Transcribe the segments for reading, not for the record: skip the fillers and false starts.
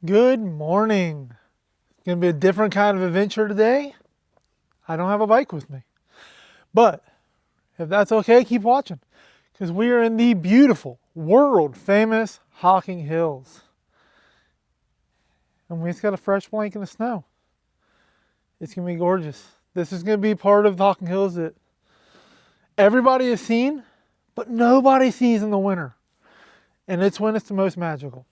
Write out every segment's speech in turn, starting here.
Good morning. It's going to be a different kind of adventure today. I don't have a bike with me. But if that's okay, keep watching. Because we are in the beautiful, world famous Hocking Hills. And we just got a fresh blanket of snow. It's going to be gorgeous. This is going to be part of the Hocking Hills that everybody has seen, but nobody sees in the winter. And it's when it's the most magical.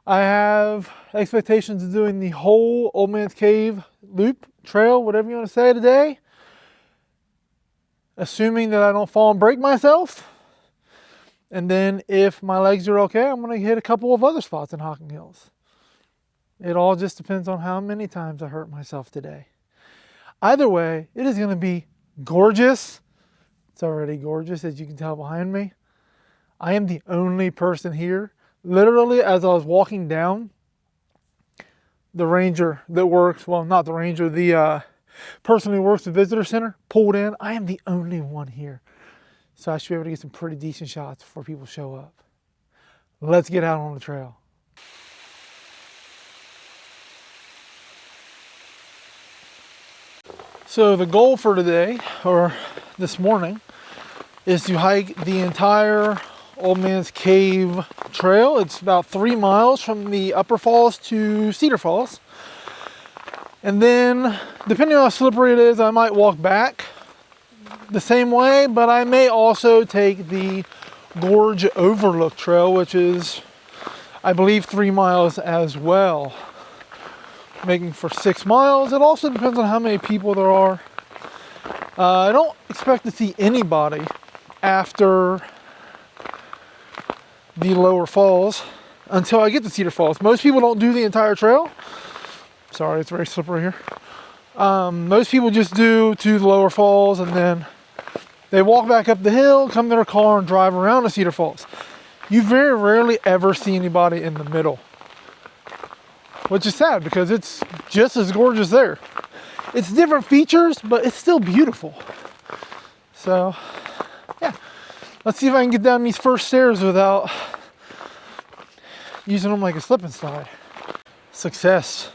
I have expectations of doing the whole Old Man's Cave loop, trail, whatever you want to say today. Assuming that I don't fall and break myself. And then if my legs are okay, I'm going to hit a couple of other spots in Hocking Hills. It all just depends on how many times I hurt myself today. Either way, it is going to be gorgeous. It's already gorgeous, as you can tell behind me. I am the only person here. Literally, as I was walking down, the ranger that works, well, not the ranger, the person who works at the visitor center pulled in. I am the only one here. So I should be able to get some pretty decent shots before people show up. Let's get out on the trail. So the goal for today, or this morning, is to hike the entire Old Man's Cave trail. It's about 3 miles from the Upper Falls to Cedar Falls. And then, depending on how slippery it is, I might walk back the same way, but I may also take the Gorge Overlook Trail, which is, I believe, 3 miles as well, making for 6 miles. It also depends on how many people there are. I don't expect to see anybody after the lower falls until I get to Cedar Falls. Most people don't do the entire trail. Sorry, it's very slippery here. Most people just do to the lower falls and then they walk back up the hill, come to their car and drive around to Cedar Falls. You very rarely ever see anybody in the middle, which is sad because it's just as gorgeous there. It's different features, but it's still beautiful. So, yeah. Let's see if I can get down these first stairs without using them like a slip and slide. Success.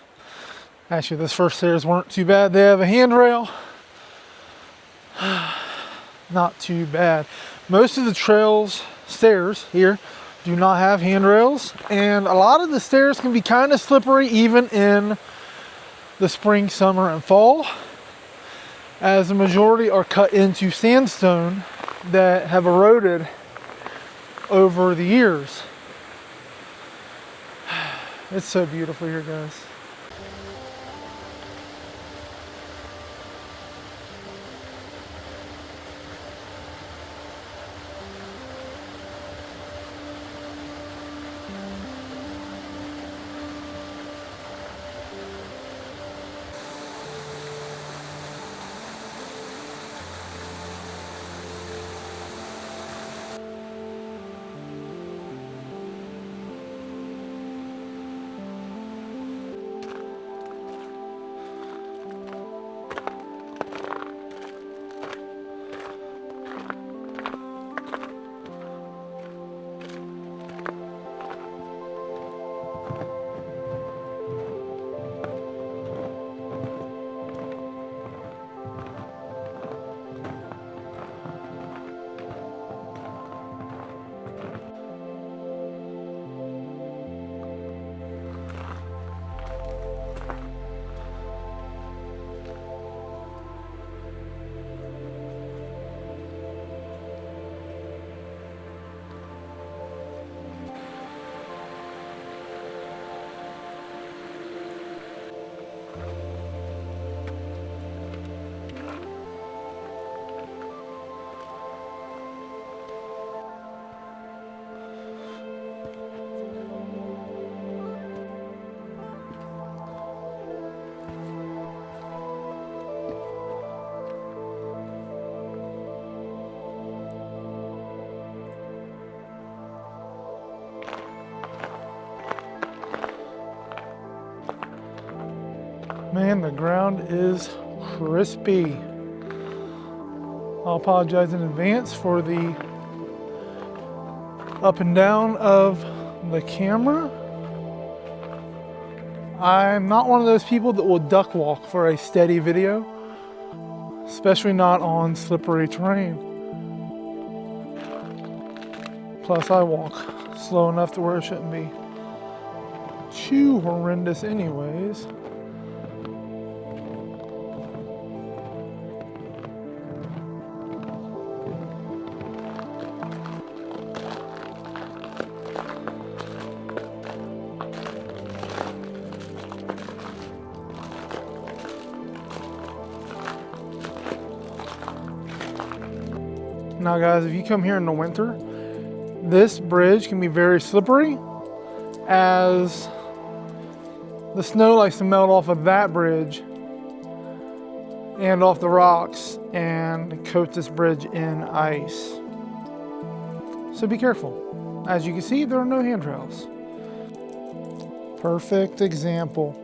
Actually, those first stairs weren't too bad. They have a handrail. Not too bad. Most of the trails, stairs here, do not have handrails. And a lot of the stairs can be kind of slippery even in the spring, summer, and fall, as the majority are cut into sandstone that have eroded over the years. It's so beautiful here, guys. Man, the ground is crispy. I'll apologize in advance for the up and down of the camera. I'm not one of those people that will duck walk for a steady video, especially not on slippery terrain. Plus I walk slow enough to where it shouldn't be too horrendous anyways. Now guys, if you come here in the winter, this bridge can be very slippery as the snow likes to melt off of that bridge and off the rocks and coat this bridge in ice. So be careful. As you can see, there are no handrails. Perfect example.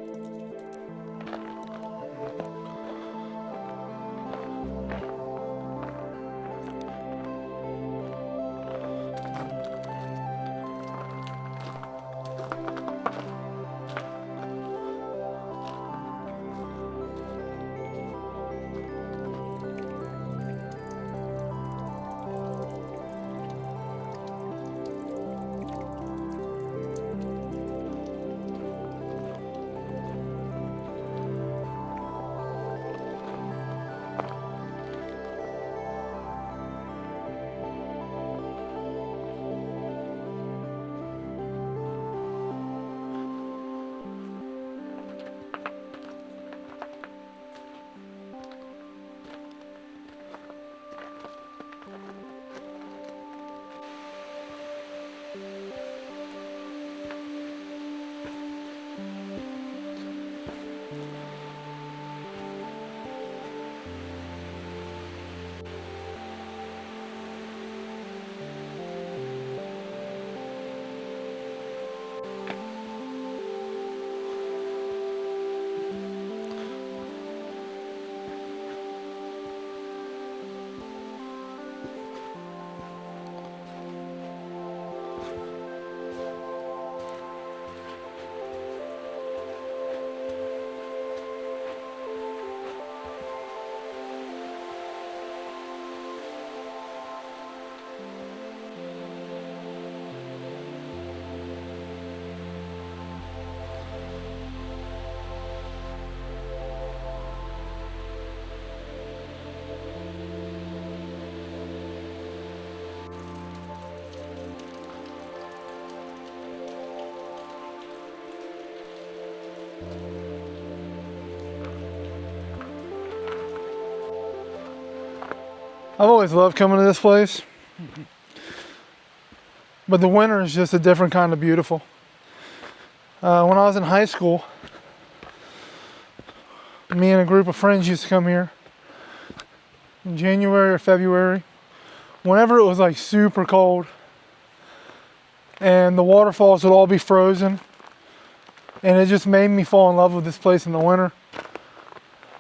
I've always loved coming to this place, but the winter is just a different kind of beautiful. When I was in high school, me and a group of friends used to come here in January or February, whenever it was like super cold, and the waterfalls would all be frozen, and it just made me fall in love with this place in the winter.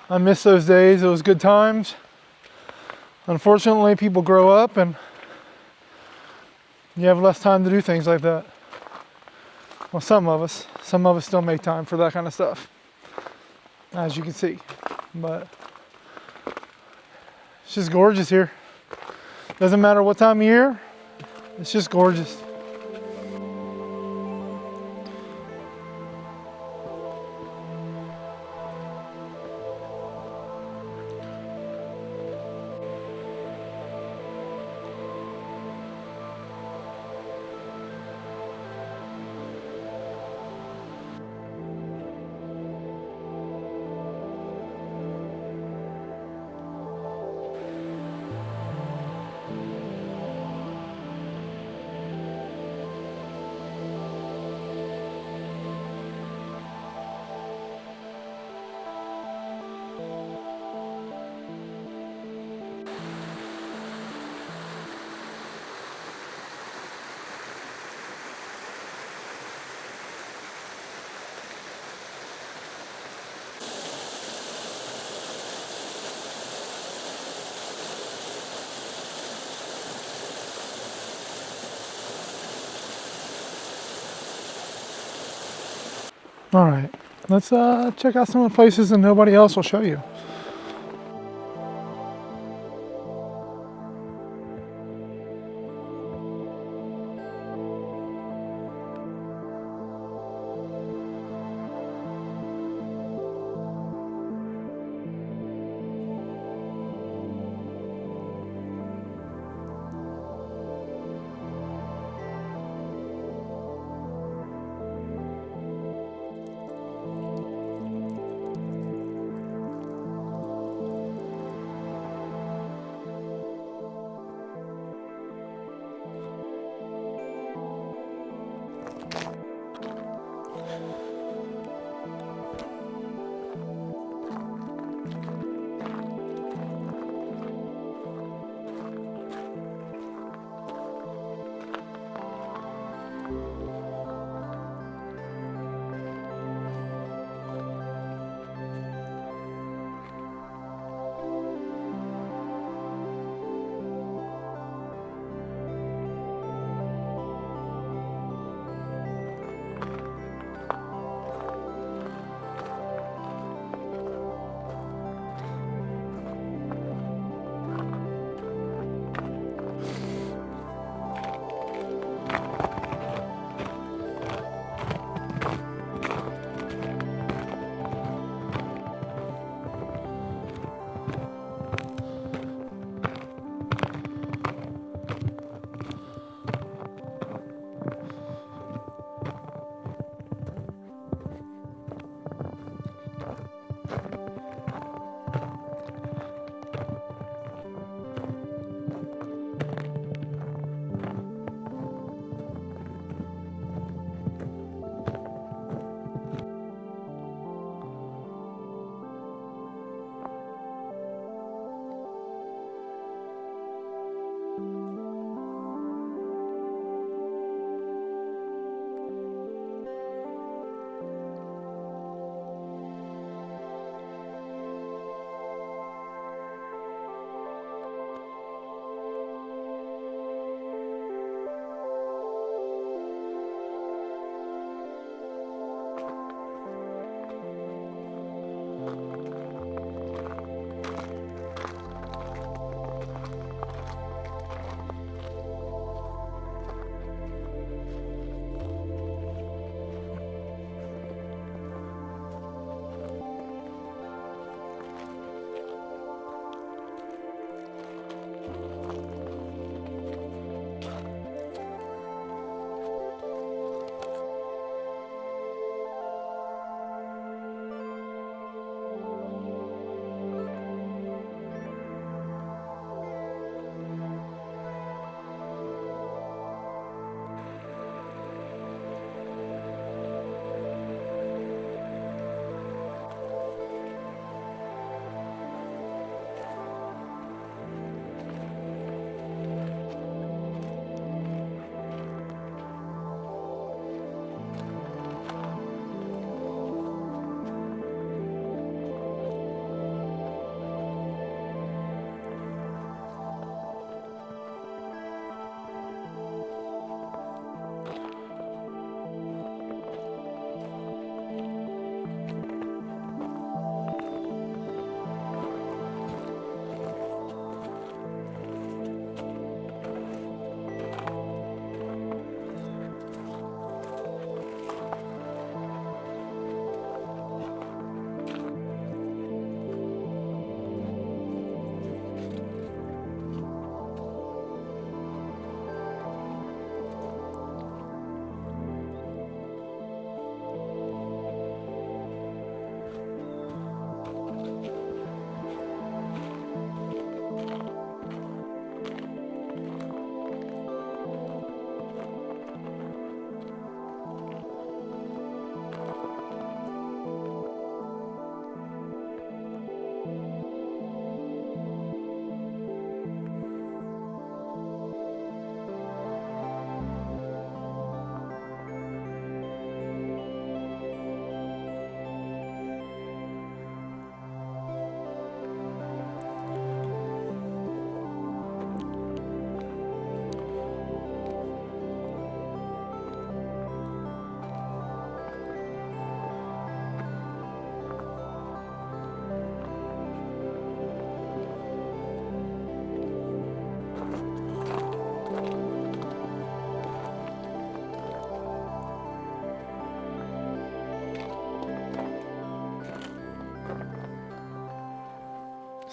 I miss those days. It was good times. Unfortunately, people grow up and you have less time to do things like that. Well, some of us still make time for that kind of stuff, as you can see. But it's just gorgeous here. Doesn't matter what time of year, it's just gorgeous. All right, Let's check out some of the places that nobody else will show you.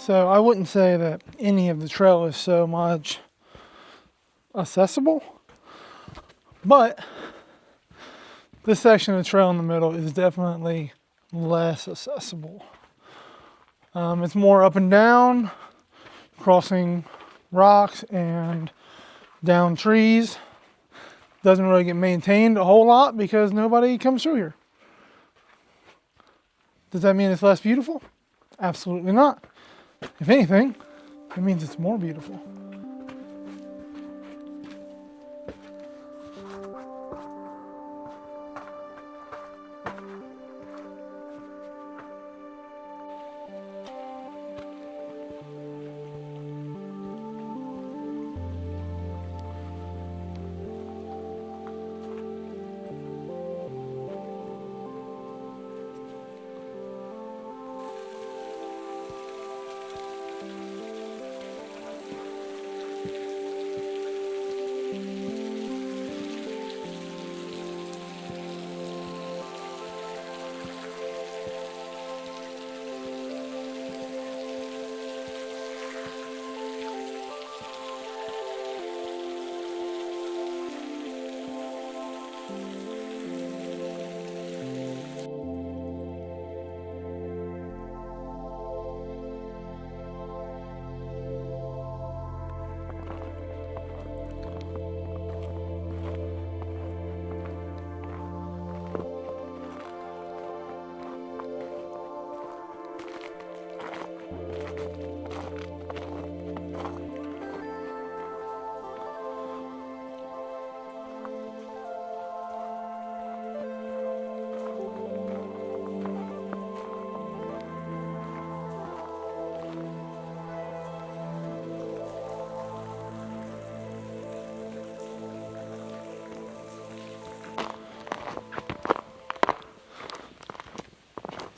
So I wouldn't say that any of the trail is so much accessible, but this section of the trail in the middle is definitely less accessible. It's more up and down, crossing rocks and down trees. Doesn't really get maintained a whole lot because nobody comes through here. Does that mean it's less beautiful? Absolutely not. If anything, it means it's more beautiful.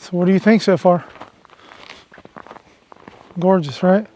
So what do you think so far? Gorgeous, right?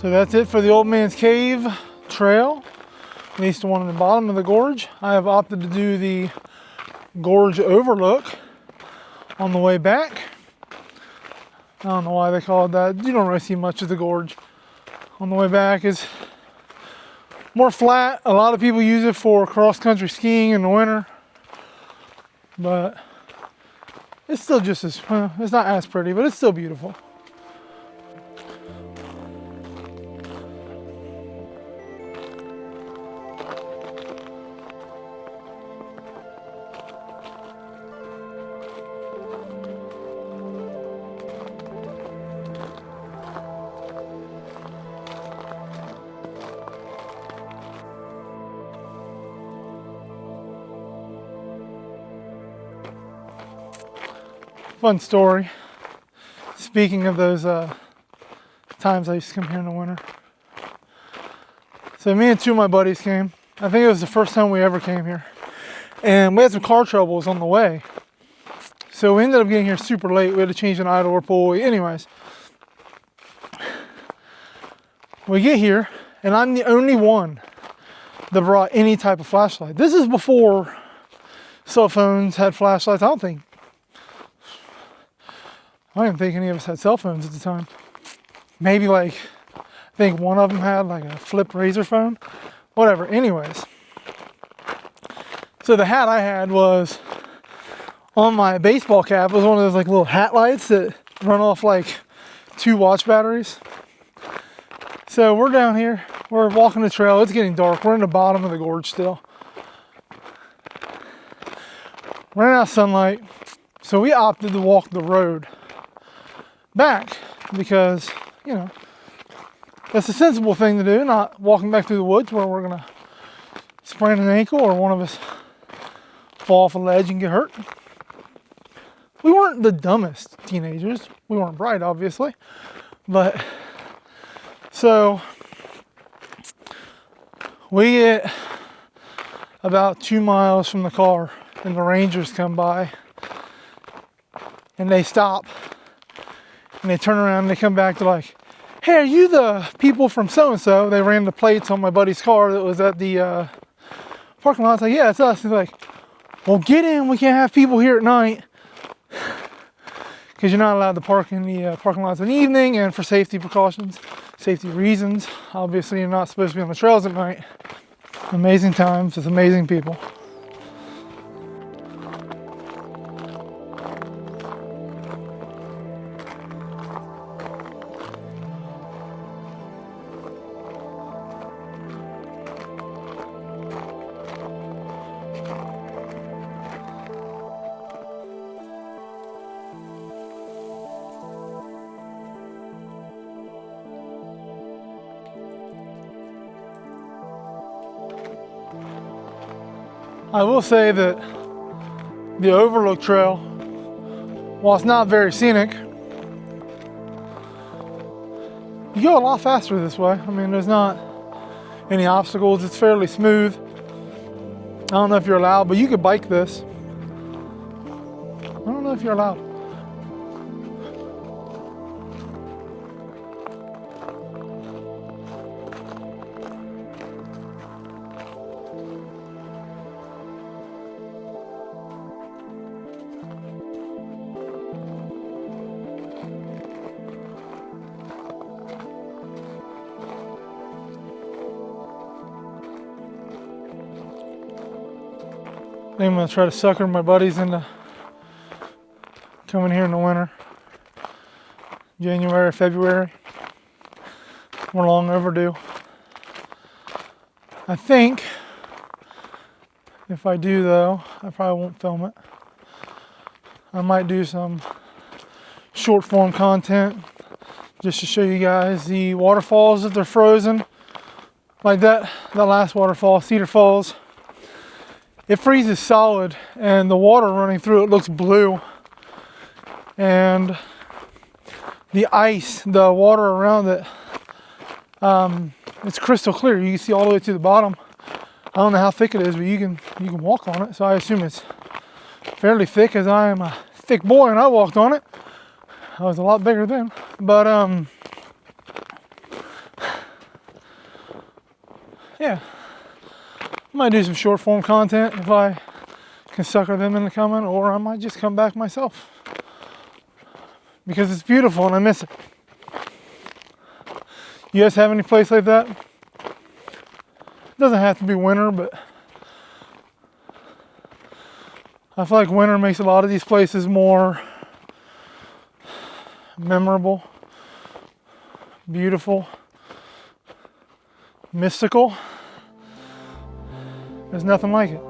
So that's it for the Old Man's Cave trail, at least the one at the bottom of the gorge. I have opted to do the Gorge Overlook on the way back. I don't know why they call it that. You don't really see much of the gorge. On the way back is more flat. A lot of people use it for cross-country skiing in the winter, but it's still just as, well, it's not as pretty, but it's still beautiful. Fun story. Speaking of those times I used to come here in the winter. So me and two of my buddies came. I think it was the first time we ever came here. And we had some car troubles on the way. So we ended up getting here super late. We had to change an idler pulley. Anyways. We get here and I'm the only one that brought any type of flashlight. This is before cell phones had flashlights. I didn't think any of us had cell phones at the time. Maybe like, I think one of them had like a flip razor phone. Whatever, anyways. So the hat I had was on my baseball cap. It was one of those like little hat lights that run off like 2 watch batteries. So we're down here, we're walking the trail. It's getting dark. We're in the bottom of the gorge still. Ran out of sunlight. So we opted to walk the road back because, you know, that's a sensible thing to do, not walking back through the woods where we're gonna sprain an ankle or one of us fall off a ledge and get hurt. We weren't the dumbest teenagers. We weren't bright, obviously, but so we get about 2 miles from the car and the rangers come by and they stop. And they turn around and they come back to like, hey, are you the people from so-and-so? They ran the plates on my buddy's car that was at the parking lot. I was like, yeah, it's us. He's like, well, get in. We can't have people here at night. Because you're not allowed to park in the parking lots in the evening and for safety precautions, safety reasons. Obviously, you're not supposed to be on the trails at night. Amazing times with amazing people. I will say that the Overlook Trail, while it's not very scenic, you go a lot faster this way. I mean, there's not any obstacles. It's fairly smooth. I don't know if you're allowed, but you could bike this. I don't know if you're allowed. I think I'm gonna try to sucker my buddies into coming here in the winter. January, February. We're long overdue. I think if I do though, I probably won't film it. I might do some short form content just to show you guys the waterfalls if they're frozen. Like that last waterfall, Cedar Falls. It freezes solid and the water running through it looks blue. And the ice, the water around it, it's crystal clear. You can see all the way to the bottom. I don't know how thick it is, but you can walk on it. So I assume it's fairly thick, as I am a thick boy and I walked on it. I was a lot bigger then. But yeah, I might do some short form content if I can sucker them into coming, or I might just come back myself because it's beautiful and I miss it. You guys have any place like that? It doesn't have to be winter, but I feel like winter makes a lot of these places more memorable, beautiful, mystical. There's nothing like it.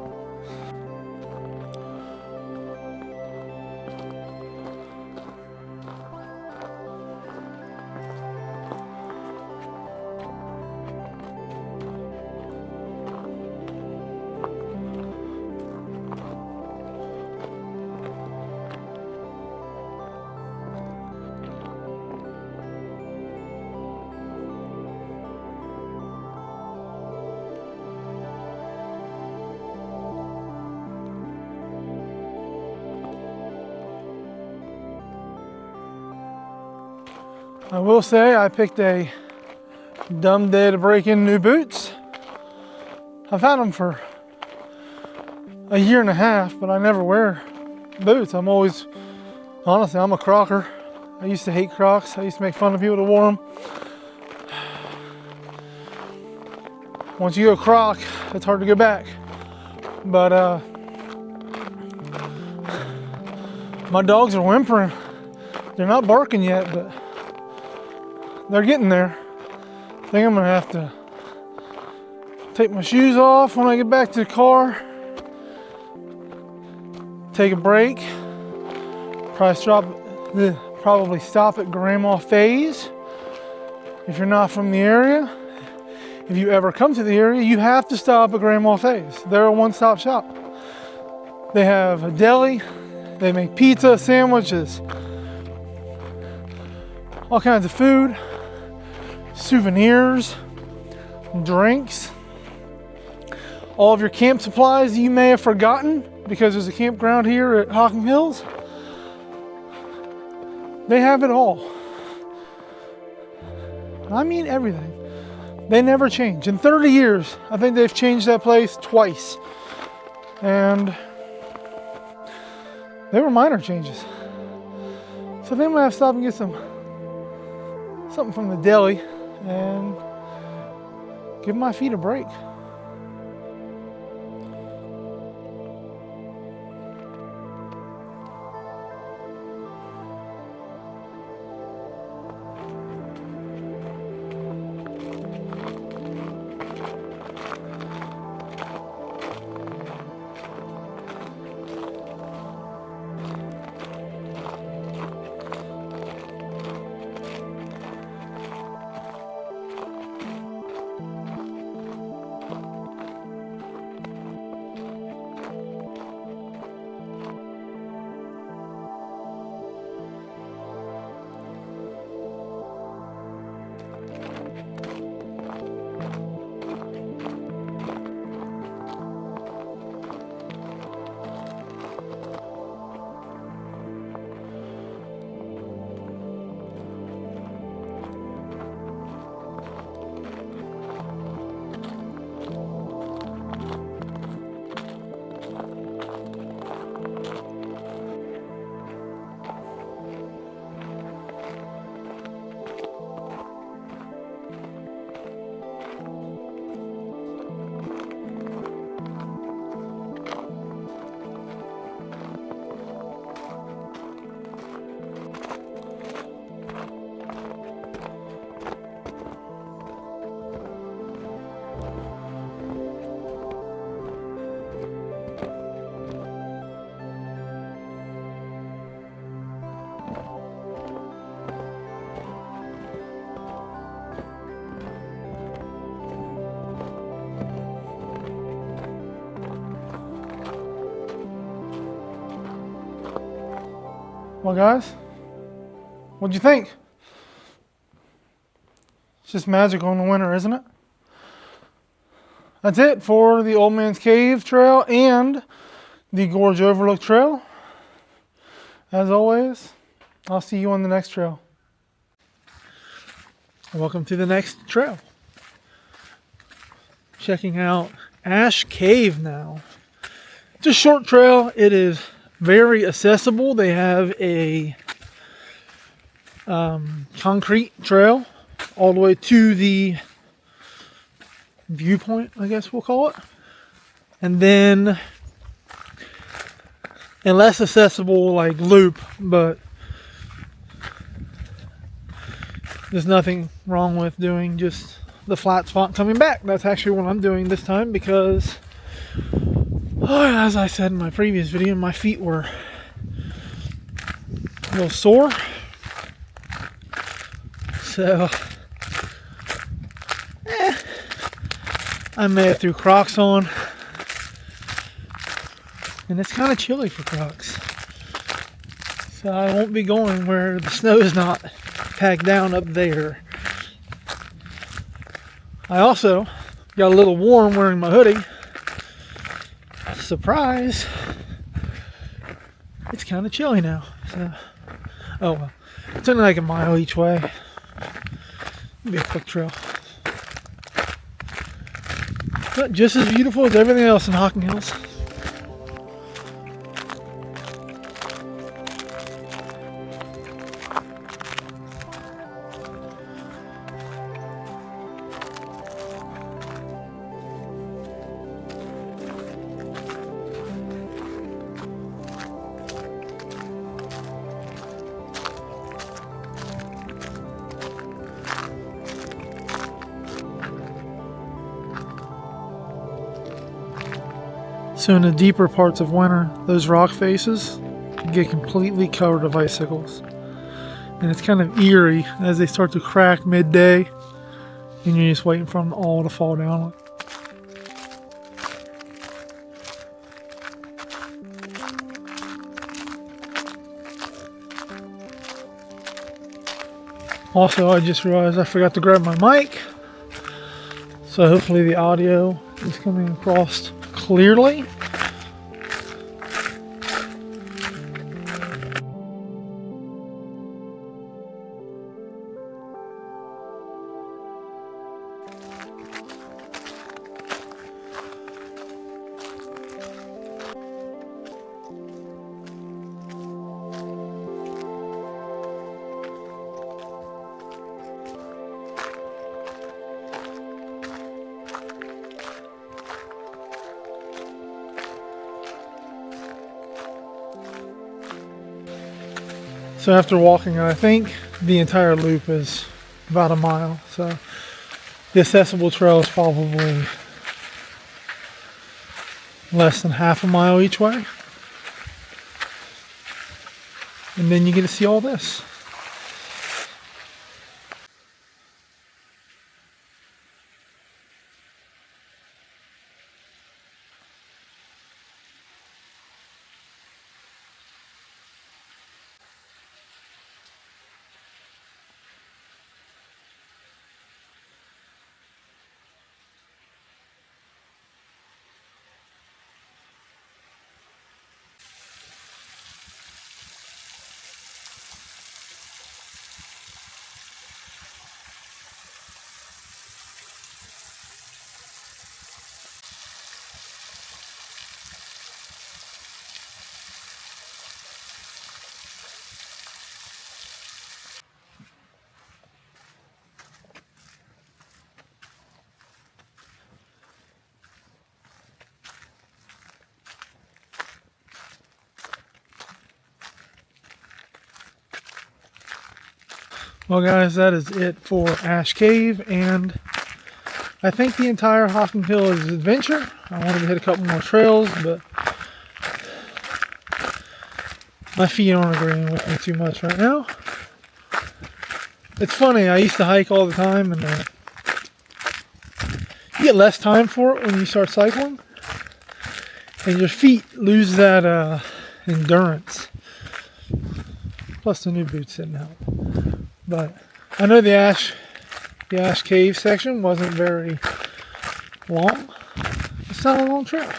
I will say I picked a dumb day to break in new boots. I've had them for a year and a half, but I never wear boots. Honestly, I'm a Crocker. I used to hate Crocs. I used to make fun of people that wore them. Once you go Croc, it's hard to go back. But my dogs are whimpering. They're not barking yet, but they're getting there. I think I'm gonna have to take my shoes off when I get back to the car. Take a break. Probably stop at Grandma Faye's. If you're not from the area, if you ever come to the area, you have to stop at Grandma Faye's. They're a one-stop shop. They have a deli. They make pizza, sandwiches, all kinds of food, souvenirs, drinks, all of your camp supplies you may have forgotten because there's a campground here at Hocking Hills. They have it all. I mean everything. They never change. In 30 years, I think they've changed that place twice. And they were minor changes. So I think I'm gonna have to stop and get something from the deli and give my feet a break. Well, guys, what'd you think? It's just magical in the winter, isn't it? That's it for the Old Man's Cave Trail and the Gorge Overlook Trail. As always, I'll see you on the next trail. Welcome to the next trail. checking out Ash Cave now. It's a short trail. It is very accessible. They have a concrete trail all the way to the viewpoint, I guess we'll call it. And then a less accessible like loop, but there's nothing wrong with doing just the flat spot coming back. That's actually what I'm doing this time because, as I said in my previous video, my feet were a little sore. So, I may have threw Crocs on. And it's kind of chilly for Crocs. So I won't be going where the snow is not packed down up there. I also got a little warm wearing my hoodie. Surprise! It's kind of chilly now. So, oh well. It's only like a mile each way. It'll be a quick trail. But just as beautiful as everything else in Hocking Hills. So in the deeper parts of winter, those rock faces get completely covered with icicles. And it's kind of eerie as they start to crack midday and you're just waiting for them all to fall down. Also, I just realized I forgot to grab my mic. So hopefully the audio is coming across clearly. So after walking, I think the entire loop is about a mile. So the accessible trail is probably less than half a mile each way. And then you get to see all this. Well guys, that is it for Ash Cave and I think the entire Hocking Hills adventure. I wanted to hit a couple more trails, but my feet aren't agreeing with me too much right now. It's funny, I used to hike all the time and you get less time for it when you start cycling and your feet lose that endurance. Plus the new boots didn't help. But I know the Ash Cave section wasn't very long. It's not a long trail.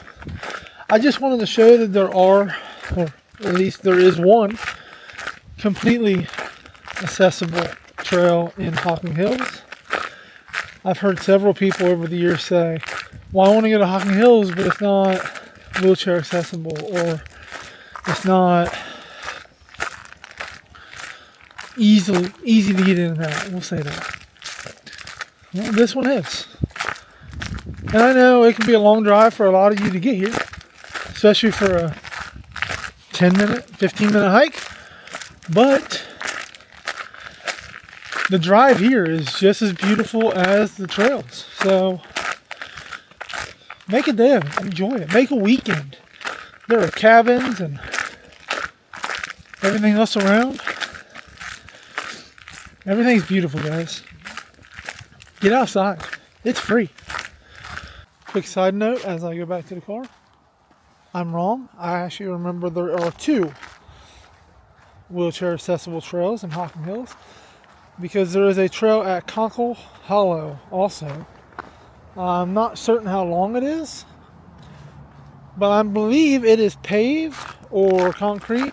I just wanted to show that there are, or at least there is one, completely accessible trail in Hocking Hills. I've heard several people over the years say well, I want to go to Hocking Hills, but it's not wheelchair accessible, or it's not easy to get in and out. We'll say that. Well, this one is. And I know it can be a long drive for a lot of you to get here, especially for a 10-minute, 15-minute hike. But the drive here is just as beautiful as the trails. So make a day of it. Enjoy it. Make a weekend. There are cabins and everything else around. Everything's beautiful, guys. Get outside. It's free. Quick side note as I go back to the car. I'm wrong. I actually remember there are 2 wheelchair accessible trails in Hocking Hills, because there is a trail at Conkles Hollow also. I'm not certain how long it is, but I believe it is paved or concrete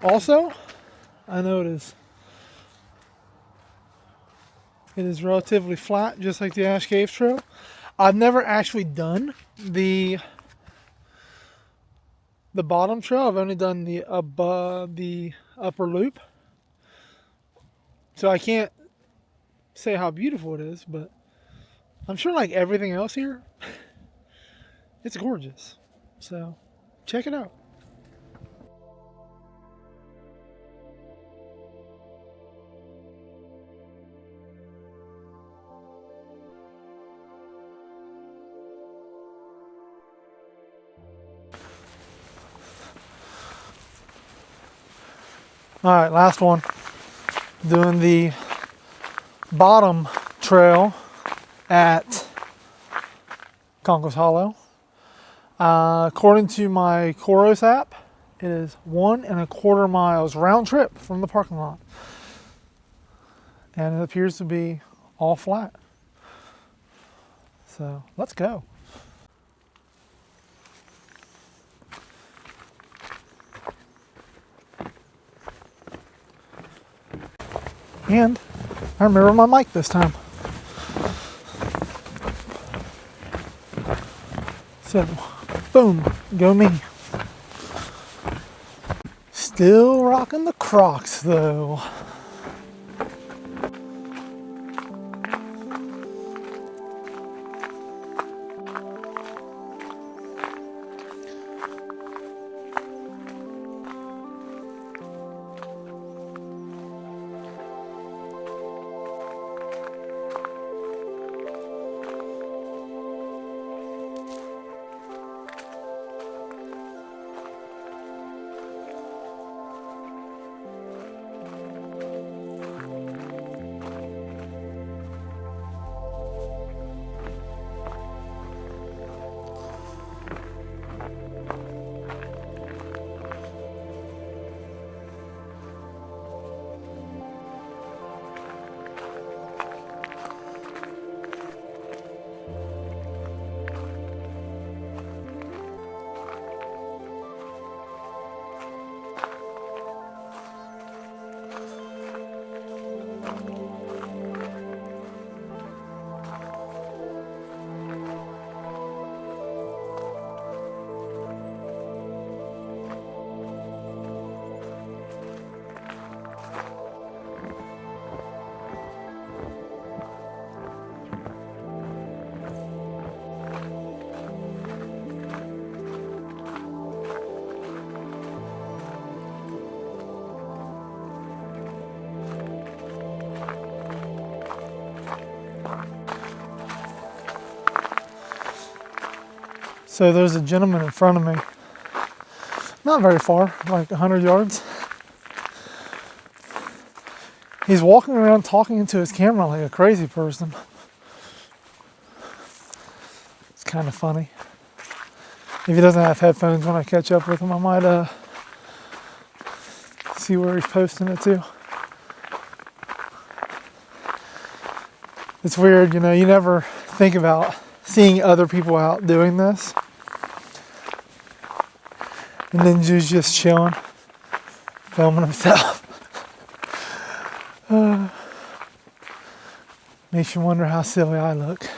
also. I know it is. It is relatively flat, just like the Ash Cave Trail. I've never actually done the bottom trail. I've only done the upper loop. So I can't say how beautiful it is, but I'm sure like everything else here, it's gorgeous. So check it out. All right, last one. Doing the bottom trail at Conkles Hollow. According to my Coros app, it is 1.25 miles round trip from the parking lot. And it appears to be all flat. So let's go. And I remember my mic this time. So, boom, go me. Still rocking the Crocs though. So there's a gentleman in front of me, not very far, like 100 yards. He's walking around talking into his camera like a crazy person. It's kind of funny. If he doesn't have headphones when I catch up with him, I might see where he's posting it to. It's weird, you know, you never think about seeing other people out doing this. And then dude's just chilling, filming himself. Makes you wonder how silly I look.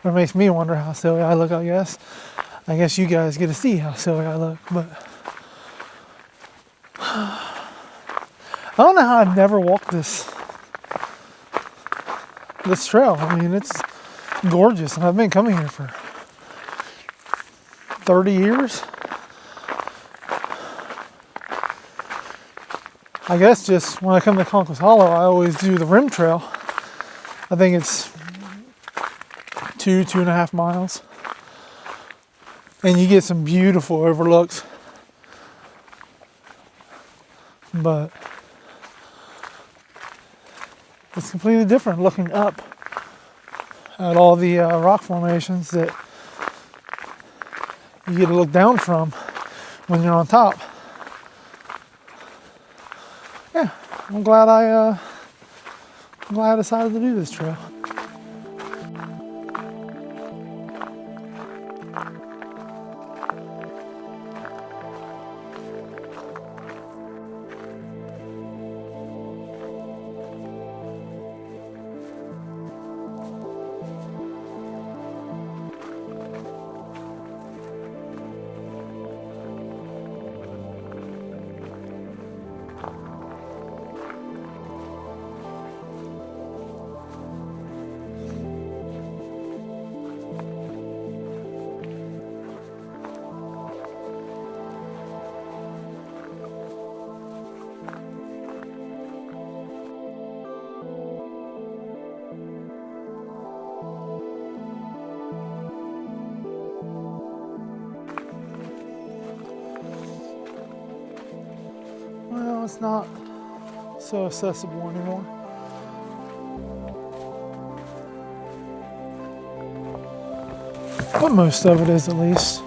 Or it makes me wonder how silly I look, I guess. I guess you guys get to see how silly I look, but I don't know how I've never walked this trail. I mean, it's gorgeous, and I've been coming here for 30 years. I guess just when I come to Conkles Hollow, I always do the rim trail. I think it's 2.5 miles. And you get some beautiful overlooks. But it's completely different looking up at all the rock formations that you get to look down from when you're on top. Yeah, I'm glad I decided to do this trail. Well, it's not so accessible anymore. But most of it is, at least.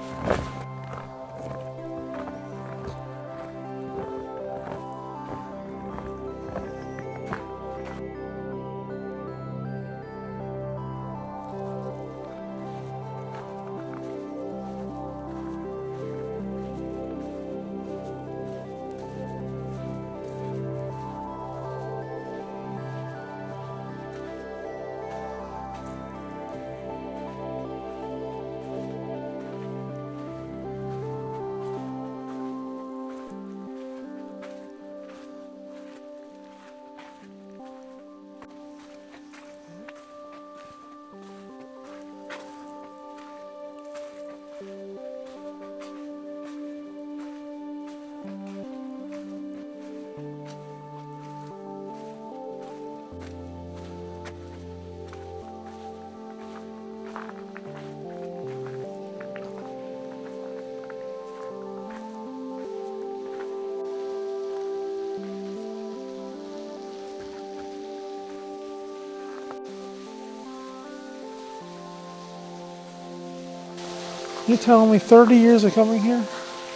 You're telling me 30 years of coming here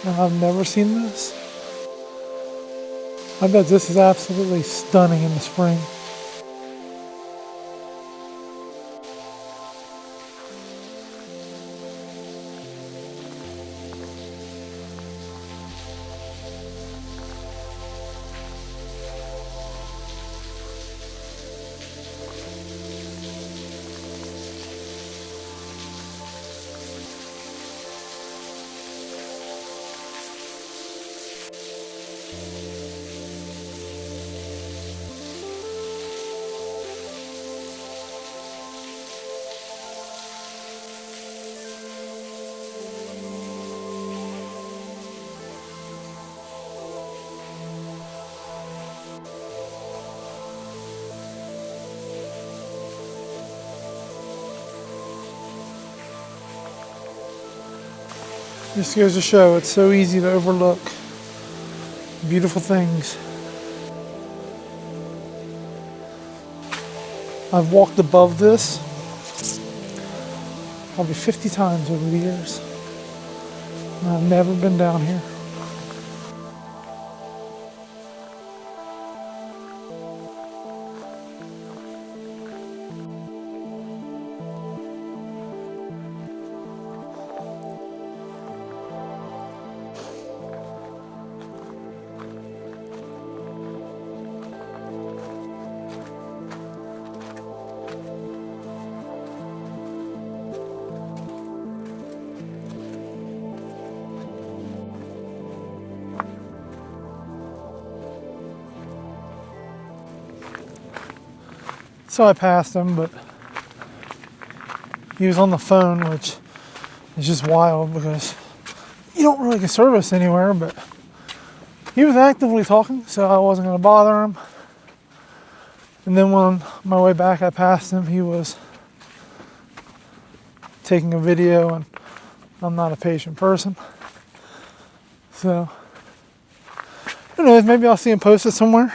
and I've never seen this? I bet this is absolutely stunning in the spring. Just goes to show it's so easy to overlook beautiful things. I've walked above this probably 50 times over the years, and I've never been down here. So I passed him, but he was on the phone, which is just wild because you don't really get service anywhere, but he was actively talking, so I wasn't going to bother him. And then on my way back, I passed him. He was taking a video, and I'm not a patient person. So, who knows, maybe I'll see him posted somewhere.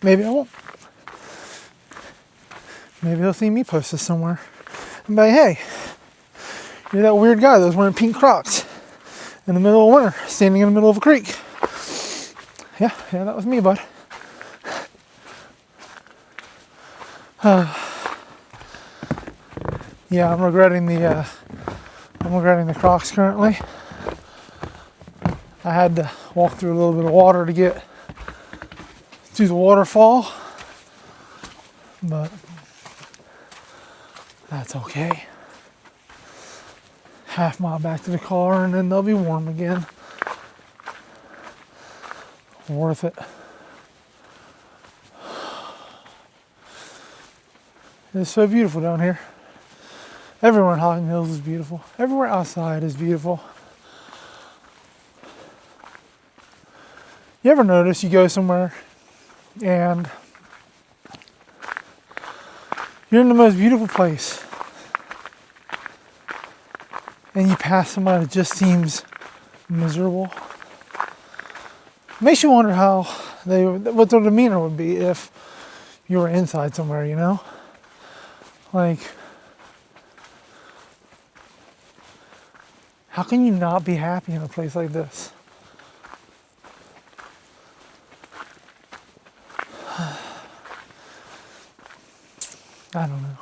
Maybe I won't. Maybe he'll see me posted somewhere. And be like, hey, you're that weird guy that was wearing pink Crocs in the middle of winter, standing in the middle of a creek. Yeah, that was me, bud. Yeah, I'm regretting the Crocs currently. I had to walk through a little bit of water to get to the waterfall, but that's okay. Half mile back to the car and then they'll be warm again. Worth it. It's so beautiful down here. Everywhere in Hocking Hills is beautiful. Everywhere outside is beautiful. You ever notice you go somewhere and you're in the most beautiful place and you pass somebody that just seems miserable? Makes you wonder what their demeanor would be if you were inside somewhere, you know? Like, how can you not be happy in a place like this? I don't know.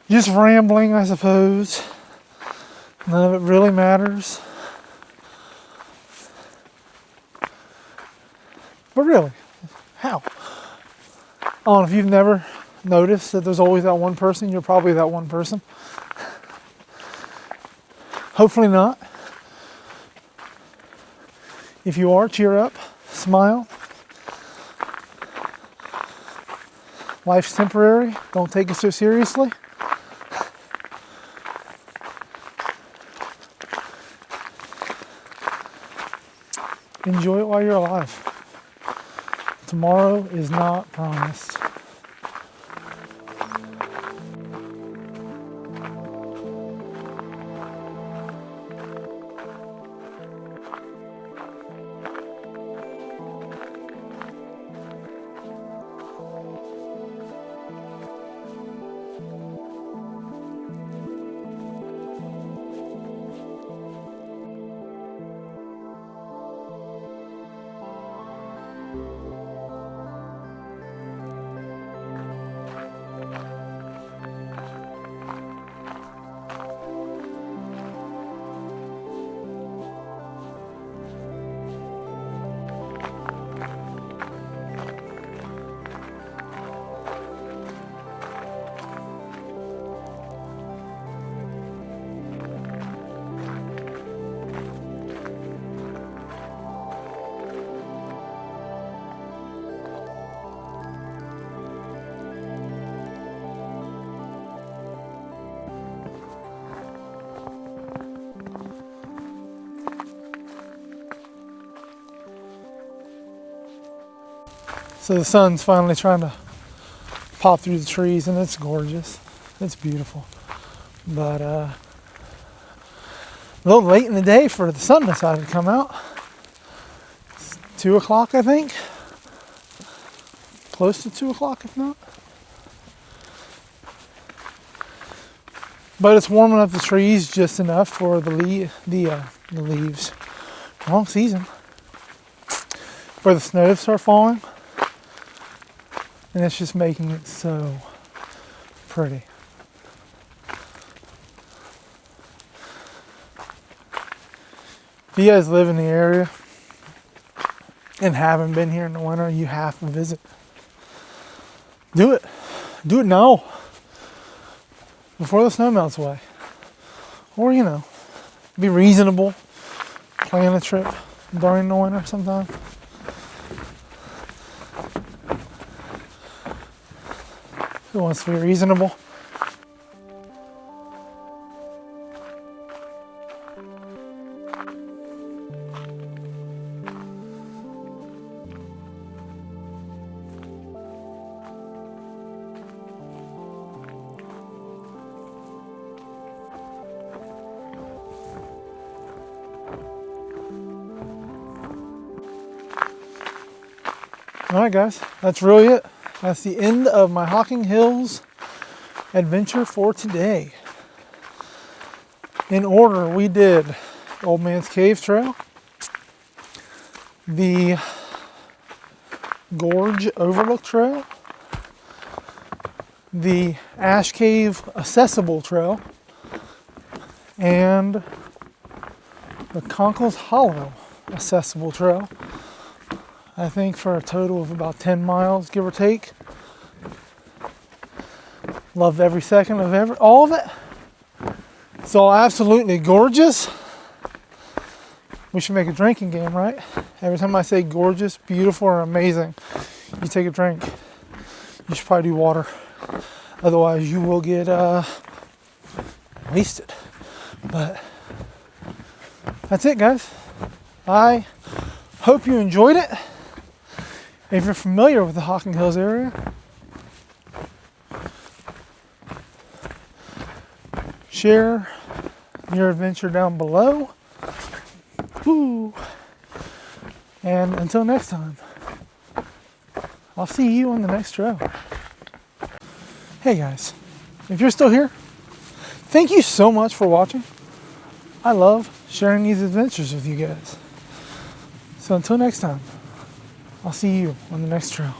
Just rambling, I suppose. None of it really matters. But really, how? Oh, if you've never noticed that there's always that one person, you're probably that one person. Hopefully not. If you are, cheer up, smile. Life's temporary. Don't take it so seriously. Enjoy it while you're alive. Tomorrow is not promised. So the sun's finally trying to pop through the trees, and it's gorgeous. It's beautiful. But a little late in the day for the sun decided to come out. It's 2 o'clock, I think. Close to 2 o'clock, if not. But it's warming up the trees just enough for the leaves. Wrong season. For the snow to start falling. And it's just making it so pretty. If you guys live in the area and haven't been here in the winter, you have to visit. Do it. Do it now. Before the snow melts away. Or, be reasonable. Plan a trip during the winter sometime. Who wants to be reasonable? All right, guys, that's really it. That's the end of my Hocking Hills adventure for today. In order, we did Old Man's Cave Trail, the Gorge Overlook Trail, the Ash Cave Accessible Trail, and the Conkles Hollow Accessible Trail. I think for a total of about 10 miles, give or take. Loved every second of all of it. It's all absolutely gorgeous. We should make a drinking game, right? Every time I say gorgeous, beautiful, or amazing, you take a drink. You should probably do water. Otherwise, you will get wasted. But that's it, guys. I hope you enjoyed it. If you're familiar with the Hocking Hills area, share your adventure down below. Woo. And until next time, I'll see you on the next trail. Hey guys, if you're still here, thank you so much for watching. I love sharing these adventures with you guys. So until next time, I'll see you on the next trail.